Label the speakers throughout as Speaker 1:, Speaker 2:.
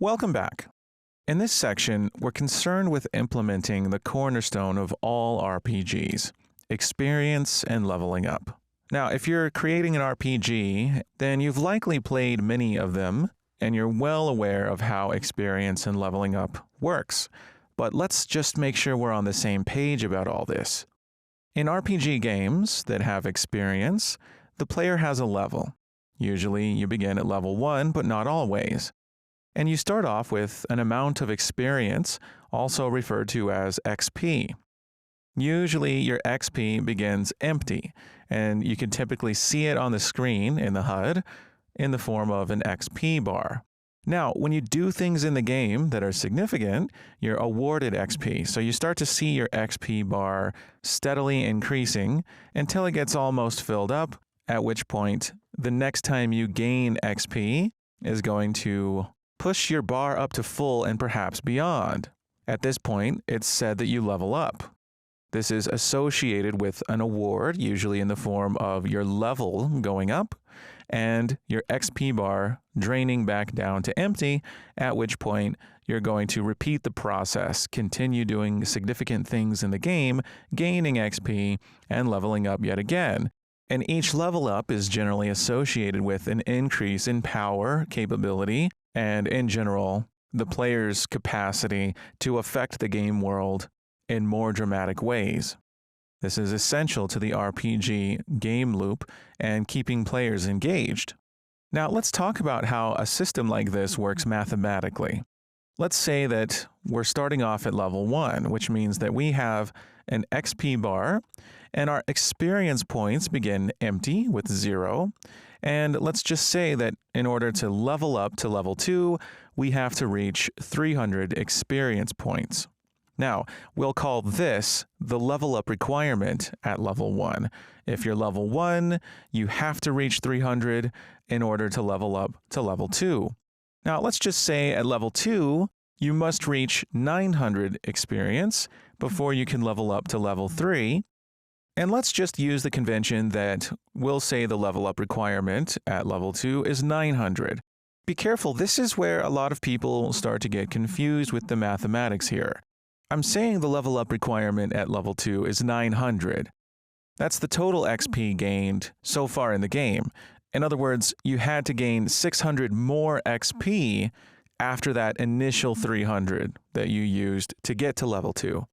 Speaker 1: Welcome back. In this section, we're concerned with implementing the cornerstone of all RPGs, experience and leveling up. Now, if you're creating an RPG, then you've likely played many of them, and you're well aware of how experience and leveling up works. But let's just make sure we're on the same page about all this. In RPG games that have experience, the player has a level. Usually you begin at level 1, but not always. And you start off with an amount of experience, also referred to as XP. Usually your XP begins empty, and you can typically see it on the screen in the HUD in the form of an XP bar. Now, when you do things in the game that are significant, you're awarded XP, so you start to see your XP bar steadily increasing until it gets almost filled up, at which point the next time you gain XP is going to push your bar up to full and perhaps beyond. At this point, it's said that you level up. This is associated with an award, usually in the form of your level going up and your XP bar draining back down to empty, at which point you're going to repeat the process, continue doing significant things in the game, gaining XP, and leveling up yet again. And each level up is generally associated with an increase in power, capability, and in general, the player's capacity to affect the game world in more dramatic ways. This is essential to the RPG game loop and keeping players engaged. Now let's talk about how a system like this works mathematically. Let's say that we're starting off at level 1, which means that we have an XP bar and our experience points begin empty with 0. And let's just say that in order to level up to level 2, we have to reach 300 experience points. Now, we'll call this the level up requirement at level 1. If you're level 1, you have to reach 300 in order to level up to level 2. Now, let's just say at level 2, you must reach 900 experience before you can level up to level 3. And let's just use the convention that we'll say the level up requirement at level 2 is 900. Be careful, this is where a lot of people start to get confused with the mathematics here. I'm saying the level up requirement at level 2 is 900. That's the total XP gained so far in the game. In other words, you had to gain 600 more XP after that initial 300 that you used to get to level 2.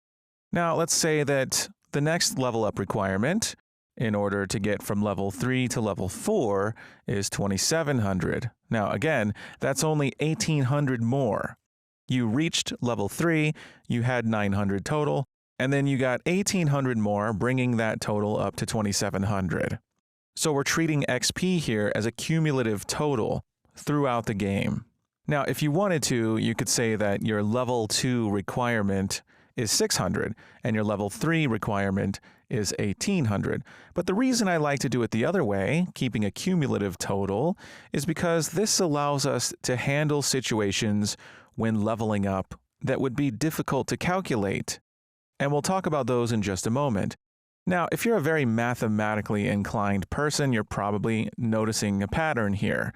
Speaker 1: Now, let's say that the next level up requirement, in order to get from level 3 to level 4, is 2700. Now, again, that's only 1800 more. You reached level 3, you had 900 total, and then you got 1800 more, bringing that total up to 2700. So we're treating XP here as a cumulative total throughout the game. Now, if you wanted to, you could say that your level 2 requirement is 600 and your level 3 requirement is 1800. But the reason I like to do it the other way, keeping a cumulative total, is because this allows us to handle situations when leveling up that would be difficult to calculate. And we'll talk about those in just a moment. Now, if you're a very mathematically inclined person, you're probably noticing a pattern here.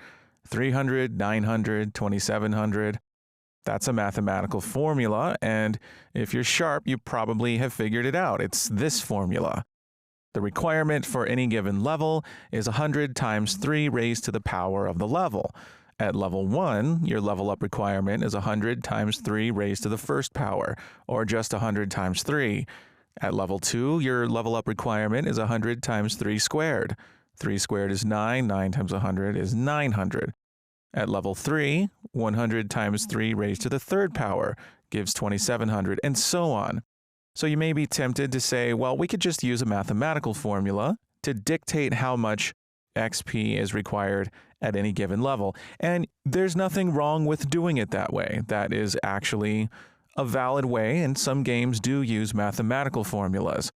Speaker 1: 300, 900, 2700. That's a mathematical formula, and if you're sharp, you probably have figured it out. It's this formula. The requirement for any given level is 100 times 3 raised to the power of the level. At level 1, your level up requirement is 100 times 3 raised to the first power, or just 100 times 3. At level 2, your level up requirement is 100 times 3 squared. 3 squared is 9, 9 times 100 is 900. At level 3, 100 times 3 raised to the third power gives 2700, and so on. So you may be tempted to say, well, we could just use a mathematical formula to dictate how much XP is required at any given level. And there's nothing wrong with doing it that way. That is actually a valid way, and some games do use mathematical formulas.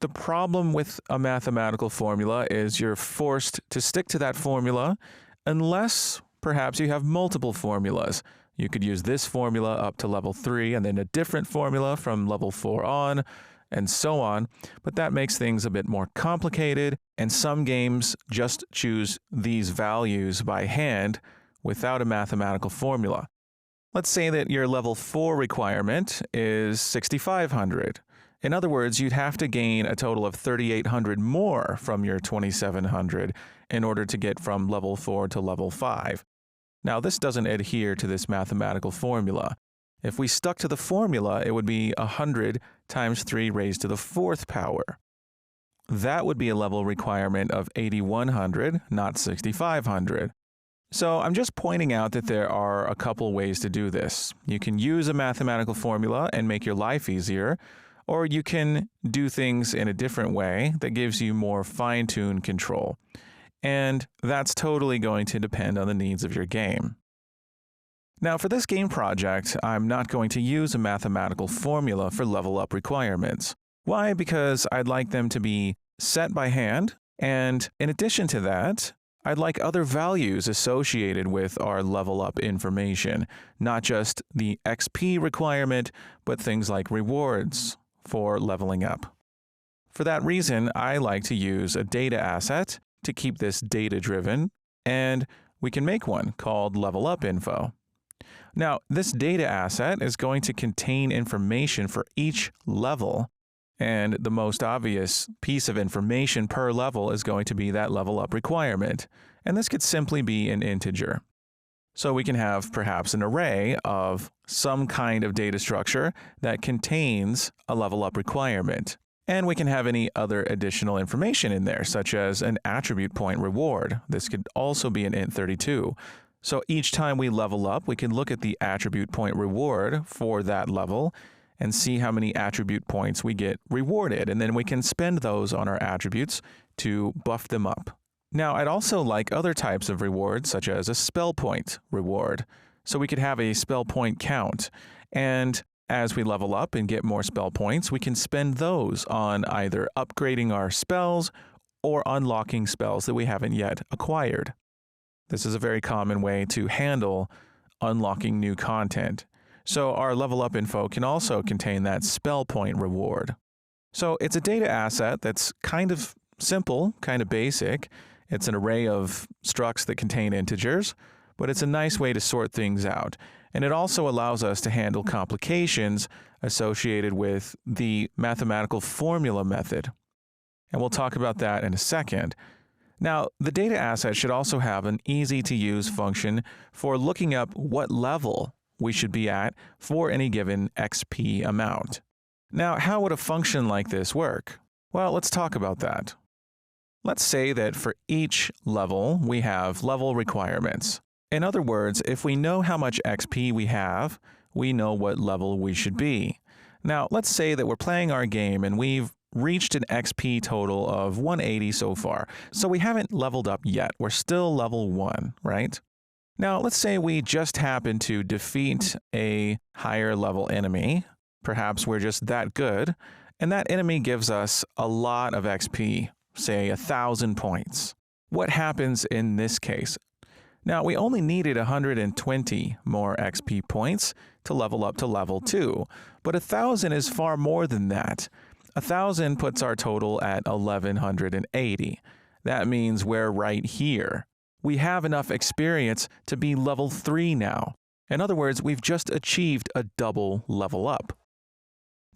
Speaker 1: The problem with a mathematical formula is you're forced to stick to that formula unless perhaps you have multiple formulas. You could use this formula up to level 3 and then a different formula from level 4 on, and so on, but that makes things a bit more complicated, and some games just choose these values by hand without a mathematical formula. Let's say that your level 4 requirement is 6,500. In other words, you'd have to gain a total of 3,800 more from your 2,700 in order to get from level 4 to level 5. Now, this doesn't adhere to this mathematical formula. If we stuck to the formula, it would be 100 times 3 raised to the 4th power. That would be a level requirement of 8,100, not 6,500. So I'm just pointing out that there are a couple ways to do this. You can use a mathematical formula and make your life easier, or you can do things in a different way that gives you more fine-tuned control. And that's totally going to depend on the needs of your game. Now, for this game project, I'm not going to use a mathematical formula for level up requirements. Why? Because I'd like them to be set by hand, and in addition to that, I'd like other values associated with our level up information, not just the XP requirement, but things like rewards for leveling up. For that reason, I like to use a data asset to keep this data-driven, and we can make one called Level Up Info. Now, this data asset is going to contain information for each level, and the most obvious piece of information per level is going to be that level up requirement, and this could simply be an integer. So we can have perhaps an array of some kind of data structure that contains a level up requirement. And we can have any other additional information in there, such as an attribute point reward. This could also be an int32. So each time we level up, we can look at the attribute point reward for that level and see how many attribute points we get rewarded. And then we can spend those on our attributes to buff them up. Now, I'd also like other types of rewards, such as a spell point reward. So we could have a spell point count. And as we level up and get more spell points, we can spend those on either upgrading our spells or unlocking spells that we haven't yet acquired. This is a very common way to handle unlocking new content. So our level up info can also contain that spell point reward. So it's a data asset that's kind of simple, kind of basic. It's an array of structs that contain integers, but it's a nice way to sort things out. And it also allows us to handle complications associated with the mathematical formula method. And we'll talk about that in a second. Now, the data asset should also have an easy-to-use function for looking up what level we should be at for any given XP amount. Now, how would a function like this work? Well, let's talk about that. Let's say that for each level, we have level requirements. In other words, if we know how much XP we have, we know what level we should be. Now, let's say that we're playing our game and we've reached an XP total of 180 so far. So we haven't leveled up yet. We're still level 1, right? Now, let's say we just happen to defeat a higher level enemy. Perhaps we're just that good, and that enemy gives us a lot of XP, say 1,000 points. What happens in this case? Now, we only needed 120 more XP points to level up to level 2, but 1,000 is far more than that. 1,000 puts our total at 1,180. That means we're right here. We have enough experience to be level 3 now. In other words, we've just achieved a double level up.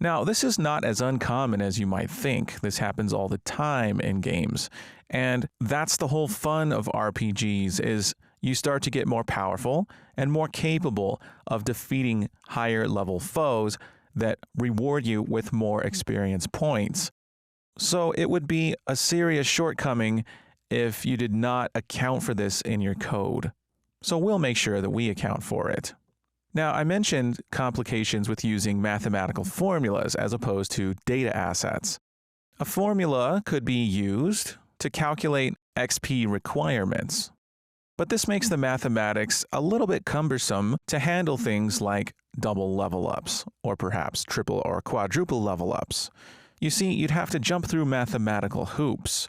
Speaker 1: Now, this is not as uncommon as you might think. This happens all the time in games. And that's the whole fun of RPGs, is you start to get more powerful and more capable of defeating higher level foes that reward you with more experience points. So it would be a serious shortcoming if you did not account for this in your code. So we'll make sure that we account for it. Now, I mentioned complications with using mathematical formulas as opposed to data assets. A formula could be used to calculate XP requirements, but this makes the mathematics a little bit cumbersome to handle things like double level ups, or perhaps triple or quadruple level ups. You see, you'd have to jump through mathematical hoops.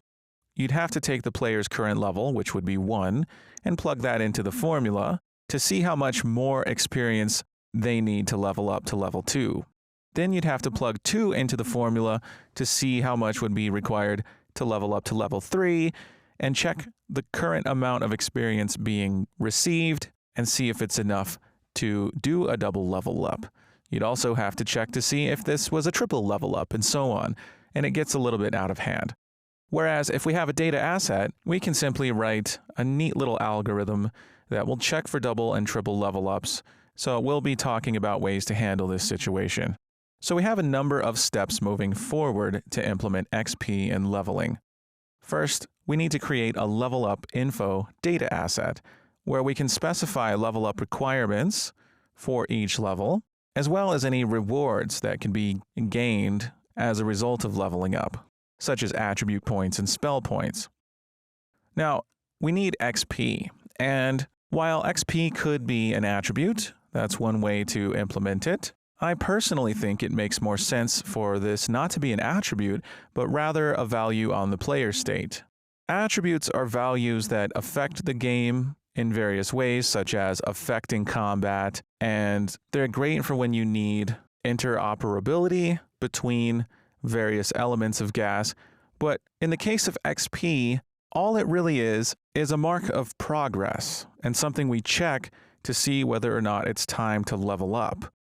Speaker 1: You'd have to take the player's current level, which would be 1, and plug that into the formula to see how much more experience they need to level up to level 2. Then you'd have to plug 2 into the formula to see how much would be required to level up to level 3, and check the current amount of experience being received and see if it's enough to do a double level up. You'd also have to check to see if this was a triple level up and so on, and it gets a little bit out of hand. Whereas if we have a data asset, we can simply write a neat little algorithm that will check for double and triple level ups, so we'll be talking about ways to handle this situation. So we have a number of steps moving forward to implement XP and leveling. First, we need to create a level up info data asset, where we can specify level up requirements for each level, as well as any rewards that can be gained as a result of leveling up, such as attribute points and spell points. Now, we need XP, and while XP could be an attribute, that's one way to implement it, I personally think it makes more sense for this not to be an attribute, but rather a value on the player state. Attributes are values that affect the game in various ways, such as affecting combat, and they're great for when you need interoperability between various elements of gas. But in the case of XP, all it really is a mark of progress and something we check to see whether or not it's time to level up.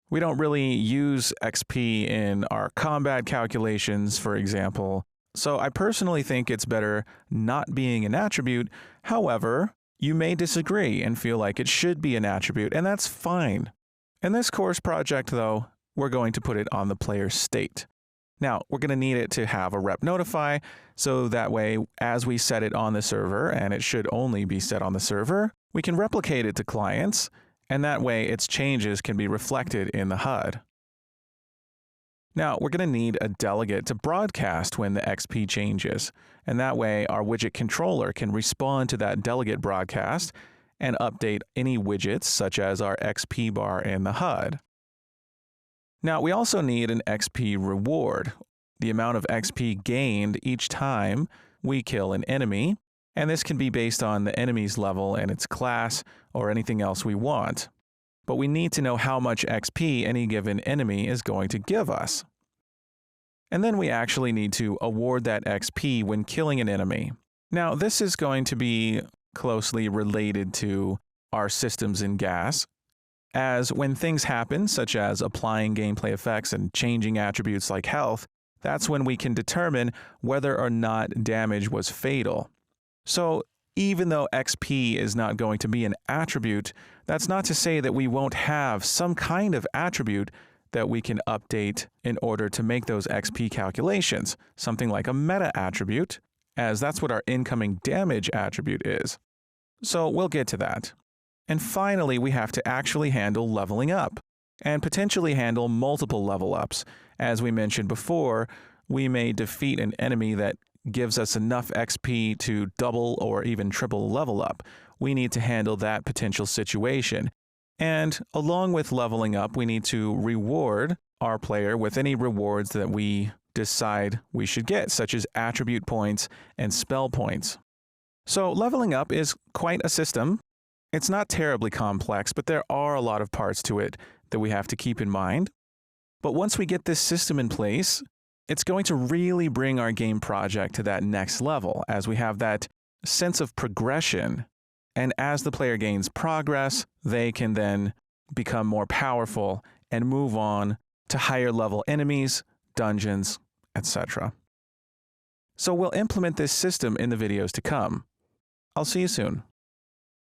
Speaker 1: We don't really use XP in our combat calculations, for example, so I personally think it's better not being an attribute. However, you may disagree and feel like it should be an attribute, and that's fine. In this course project, though, we're going to put it on the player state. Now, we're going to need it to have a rep notify, so that way, as we set it on the server, and it should only be set on the server, we can replicate it to clients, and that way its changes can be reflected in the HUD. Now, we're going to need a delegate to broadcast when the XP changes, and that way our widget controller can respond to that delegate broadcast and update any widgets such as our XP bar in the HUD. Now, we also need an XP reward, the amount of XP gained each time we kill an enemy, and this can be based on the enemy's level and its class or anything else we want. But we need to know how much XP any given enemy is going to give us. And then we actually need to award that XP when killing an enemy. Now, this is going to be closely related to our systems in GAS, as when things happen, such as applying gameplay effects and changing attributes like health, that's when we can determine whether or not damage was fatal. So, even though XP is not going to be an attribute, that's not to say that we won't have some kind of attribute that we can update in order to make those XP calculations, something like a meta attribute, as that's what our incoming damage attribute is. So we'll get to that. And finally, we have to actually handle leveling up, and potentially handle multiple level ups. As we mentioned before, we may defeat an enemy that gives us enough XP to double or even triple level up. We need to handle that potential situation. And along with leveling up, we need to reward our player with any rewards that we decide we should get, such as attribute points and spell points. So leveling up is quite a system. It's not terribly complex, but there are a lot of parts to it that we have to keep in mind. But once we get this system in place, it's going to really bring our game project to that next level, as we have that sense of progression. And as the player gains progress, they can then become more powerful and move on to higher level enemies, dungeons, etc. So we'll implement this system in the videos to come. I'll see you soon.